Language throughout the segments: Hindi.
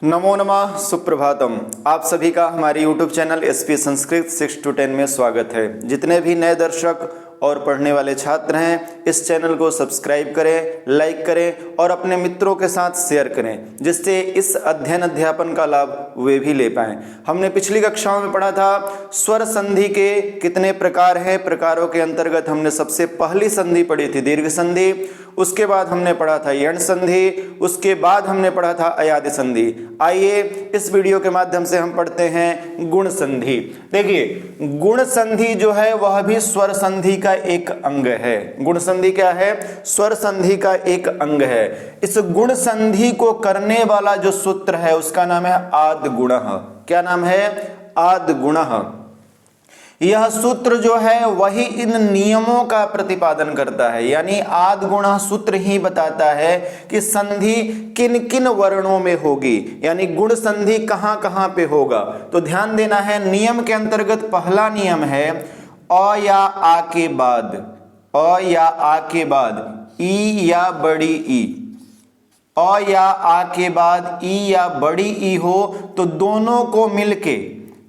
नमो नमः, सुप्रभातम। आप सभी का हमारे YouTube channel SP Sanskrit 6 to 10 में स्वागत है। जितने भी नए दर्शक और पढ़ने वाले छात्र हैं, इस चैनल को सब्सक्राइब करें, लाइक करें और अपने मित्रों के साथ शेयर करें, जिससे इस अध्ययन अध्यापन का लाभ वे भी ले पाएं। हमने पिछली कक्षाओं में पढ़ा था स्वर संधि के कितने प्रकार हैं। प्रकारों के अंतर्गत हमने सबसे पहली संधि पढ़ी थी दीर्घ संधि, उसके बाद हमने पढ़ा था यण संधि, उसके बाद हमने पढ़ा था अयादि संधि। आइए इस वीडियो के माध्यम से हम पढ़ते हैं गुण संधि। देखिए, गुण संधि जो है वह भी स्वर संधि का एक अंग है। गुण संधि क्या है? स्वर संधि का एक अंग है। इस गुण संधि को करने वाला जो सूत्र है उसका नाम है आद् गुणः। क्या नाम है? आद् गुणः। यह सूत्र जो है वही इन नियमों का प्रतिपादन करता है, यानी आद् गुणः सूत्र ही बताता है कि संधि किन किन वर्णों में होगी, यानी गुण संधि कहां कहां पे होगा। तो ध्यान देना है, नियम के अंतर्गत पहला नियम है अ या आ के बाद, अ या आ के बाद ई या बड़ी ई। अ या आ के बाद ई या बड़ी ई हो तो दोनों को मिलके,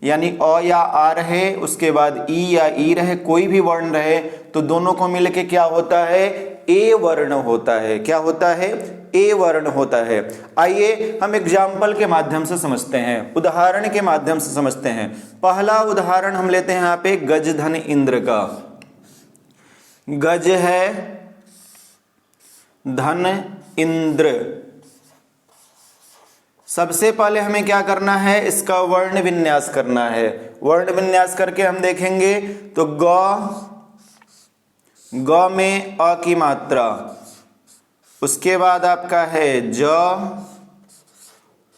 यानी अ या आ रहे, उसके बाद ई या ई रहे, कोई भी वर्ण रहे, तो दोनों को मिलके क्या होता है? ए वर्ण होता है। क्या होता है? ए वर्ण होता है। आइए हम एग्जाम्पल के माध्यम से समझते हैं, उदाहरण के माध्यम से समझते हैं। पहला उदाहरण हम लेते हैं यहाँ पे गज धन इंद्र का। गज है, धन इंद्र। सबसे पहले हमें क्या करना है? इसका वर्ण विन्यास करना है। वर्ण विन्यास करके हम देखेंगे तो ग में अ की मात्रा, उसके बाद आपका है ज,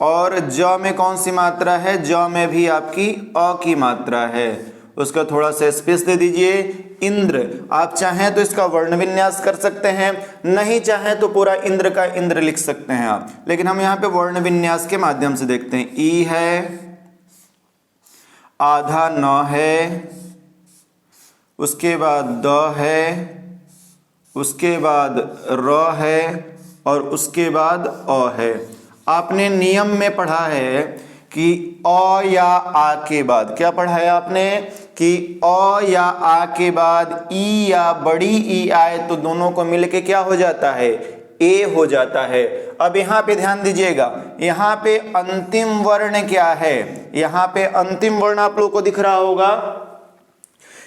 और ज में कौन सी मात्रा है? ज में भी आपकी अ की मात्रा है। उसका थोड़ा सा स्पेस दे दीजिए। इंद्र, आप चाहें तो इसका वर्ण विन्यास कर सकते हैं, नहीं चाहें तो पूरा इंद्र का इंद्र लिख सकते हैं आप, लेकिन हम यहाँ पे वर्ण विन्यास के माध्यम से देखते हैं। ई है, आधा न है, उसके बाद द है, उसके बाद र है, और उसके बाद अ है। आपने नियम में पढ़ा है कि अ या आ के बाद, क्या पढ़ा है आपने? कि अ या आ के बाद ई या बड़ी ई आए तो दोनों को मिलके क्या हो जाता है? ए हो जाता है। अब यहाँ पे ध्यान दीजिएगा, यहाँ पे अंतिम वर्ण क्या है? यहाँ पे अंतिम वर्ण आप लोगों को दिख रहा होगा।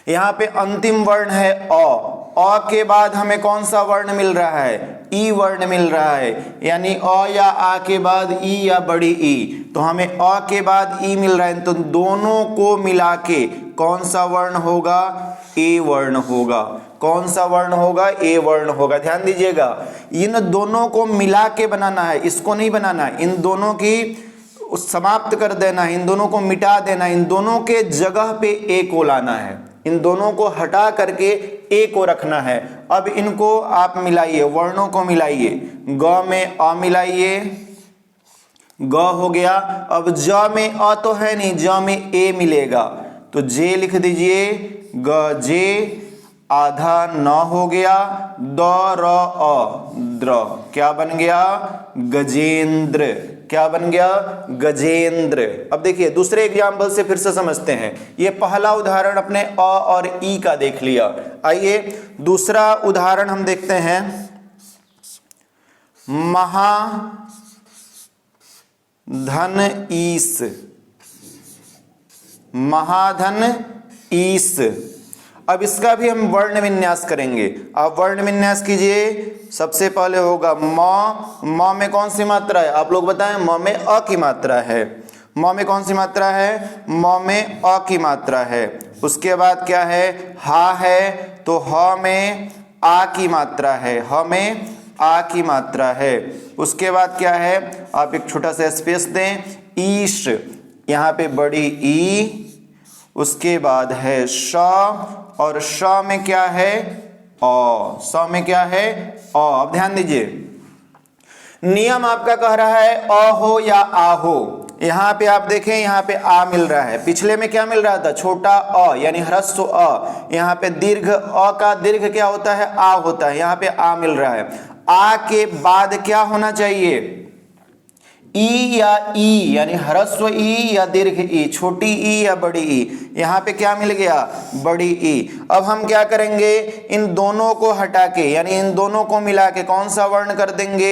यहाँ पे अंतिम वर्ण है अ। अ के बाद हमें कौन सा वर्ण मिल रहा है? ई वर्ण मिल रहा है, यानी अ या आ के बाद ई या बड़ी ई, तो हमें अ के बाद ई मिल रहा है, तो दोनों को मिला के कौन सा वर्ण होगा? ए वर्ण होगा। कौन सा वर्ण होगा? ए वर्ण होगा। ध्यान दीजिएगा, इन दोनों को मिला के बनाना है, इसको नहीं बनाना। इन दोनों की समाप्त कर देना है, इन दोनों को मिटा देना, इन दोनों के जगह पे ए को लाना है, इन दोनों को हटा करके ए को रखना है। अब इनको आप मिलाइए, वर्णों को मिलाइए। ग में अ मिलाइए, ग हो गया। अब ज में अ तो है नहीं, ज में ए मिलेगा, तो जे लिख दीजिए। ग जे, आधा न हो गया, द र अ द्र, क्या बन गया? गजेंद्र। क्या बन गया? गजेंद्र। अब देखिए दूसरे एग्जाम्पल से फिर से समझते हैं। ये पहला उदाहरण अपने अ और ई का देख लिया। आइए दूसरा उदाहरण हम देखते हैं। महाधन ईस। महाधन ईस। अब इसका भी हम वर्ण विन्यास करेंगे। आप वर्ण विन्यास कीजिए। सबसे पहले होगा म में कौन सी मात्रा है? आप लोग बताएं। म में अ की मात्रा है। म में कौन सी मात्रा है? म में अ की मात्रा है। उसके बाद क्या है? हा है, तो ह में आ की मात्रा है। ह में आ की मात्रा है। उसके बाद क्या है? आप एक छोटा सा स्पेस दें। ईश, यहाँ पे बड़ी ई, उसके बाद है श, और श में क्या है? अ। स में क्या है? अ। अब ध्यान दीजिए, नियम आपका कह रहा है अ हो या आ हो। यहाँ पे आप देखें, यहाँ पे आ मिल रहा है। पिछले में क्या मिल रहा था? छोटा अ, यानी ह्रस्व अ। यहाँ पे दीर्घ अ का दीर्घ क्या होता है? आ होता है। यहाँ पे आ मिल रहा है। आ के बाद क्या होना चाहिए? ई या ई यानी ह्रस्व ई या दीर्घ ई, छोटी ई या बड़ी ई, यहाँ पे क्या मिल गया, बड़ी ई। अब हम क्या करेंगे, इन दोनों को हटा के यानी इन दोनों को मिला के कौन सा वर्ण कर देंगे,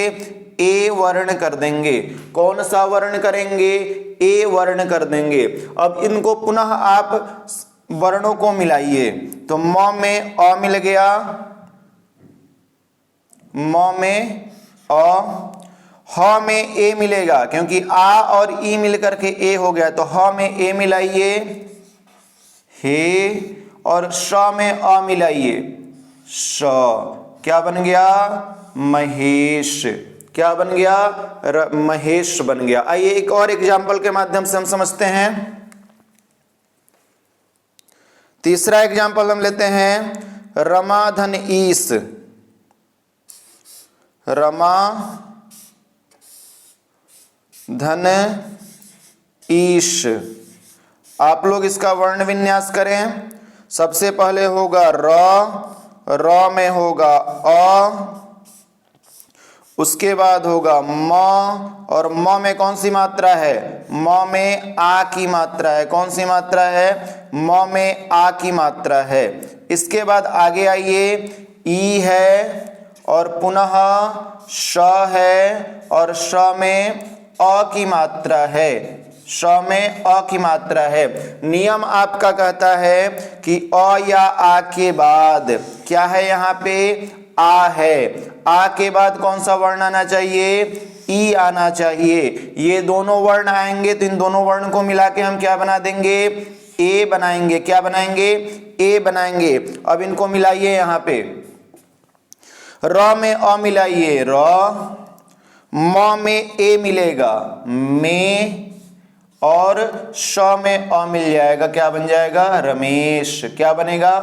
ए वर्ण कर देंगे। कौन सा वर्ण करेंगे, ए वर्ण कर देंगे। अब इनको पुनः आप वर्णों को मिलाइए, तो म में अ मिल गया, म में अ, ह में ए मिलेगा क्योंकि आ और ई मिलकर के ए हो गया, तो ह में ए मिलाइए हे, और श में अ मिलाइए श, क्या बन गया, महेश। क्या बन गया, महेश बन गया। आइए एक और एग्जाम्पल के माध्यम से हम समझते हैं। तीसरा एग्जाम्पल हम लेते हैं, रमा धन ईश। रमा धन ईश। आप लोग इसका वर्ण विन्यास करें। सबसे पहले होगा र में होगा अ, उसके बाद होगा म, और म में कौन सी मात्रा है, म में आ की मात्रा है। कौन सी मात्रा है, म में आ की मात्रा है। इसके बाद आगे आइए, ई है और पुनः श है और श में अ की मात्रा है, श में अ की मात्रा है। नियम आपका कहता है कि अ या आ के बाद क्या है, यहाँ पे आ है, आ के बाद कौन सा वर्ण आना चाहिए, ई आना चाहिए। ये दोनों वर्ण आएंगे तो इन दोनों वर्ण को मिला के हम क्या बना देंगे, ए बनाएंगे। क्या बनाएंगे, ए बनाएंगे। अब इनको मिलाइए, यहाँ पे र में अ मिलाइए र, म में ए मिलेगा में, और श में अ मिल जाएगा, क्या बन जाएगा, रमेश। क्या बनेगा,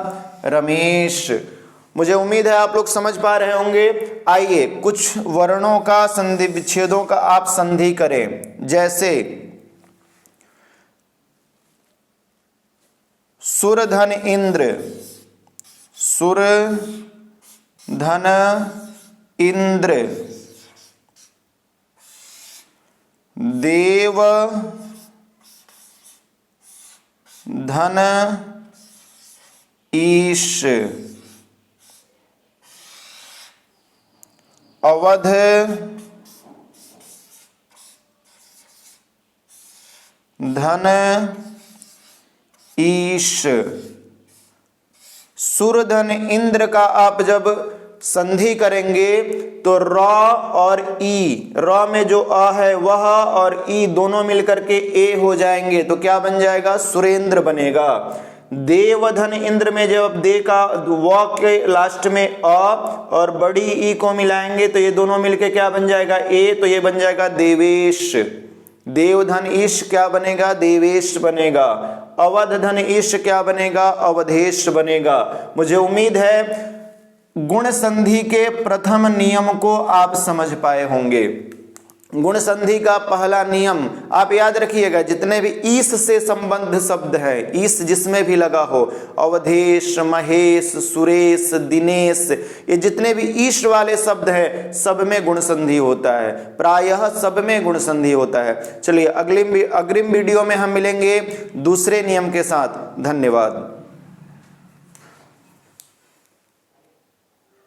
रमेश। मुझे उम्मीद है आप लोग समझ पा रहे होंगे। आइए कुछ वर्णों का संधि विच्छेदों का आप संधि करें। जैसे सुर धन इंद्र, सुर धन इंद्र, देव धन ईश, अवध धन ईश। सुर धन इंद्र का आप जब संधि करेंगे तो र और ई, र में जो अ है वह और ई दोनों मिलकर के ए हो जाएंगे, तो क्या बन जाएगा, सुरेंद्र बनेगा। देवधन इंद्र में जब दे का व के लास्ट में अ और बड़ी ई को मिलाएंगे तो ये दोनों मिलके क्या बन जाएगा, ए, तो ये बन जाएगा देवेश। देवधन ईश क्या बनेगा, देवेश बनेगा। अवध धन ईश क्या बनेगा, अवधेश बनेगा। मुझे उम्मीद है गुण संधि के प्रथम नियम को आप समझ पाए होंगे। गुण संधि का पहला नियम आप याद रखिएगा, जितने भी ईश से संबद्ध शब्द हैं, ईश जिसमें भी लगा हो, अवधेश, महेश, सुरेश, दिनेश, ये जितने भी ईश वाले शब्द हैं सब में गुण संधि होता है, प्रायः सब में गुण संधि होता है। चलिए अग्रिम वीडियो में हम मिलेंगे दूसरे नियम के साथ। धन्यवाद।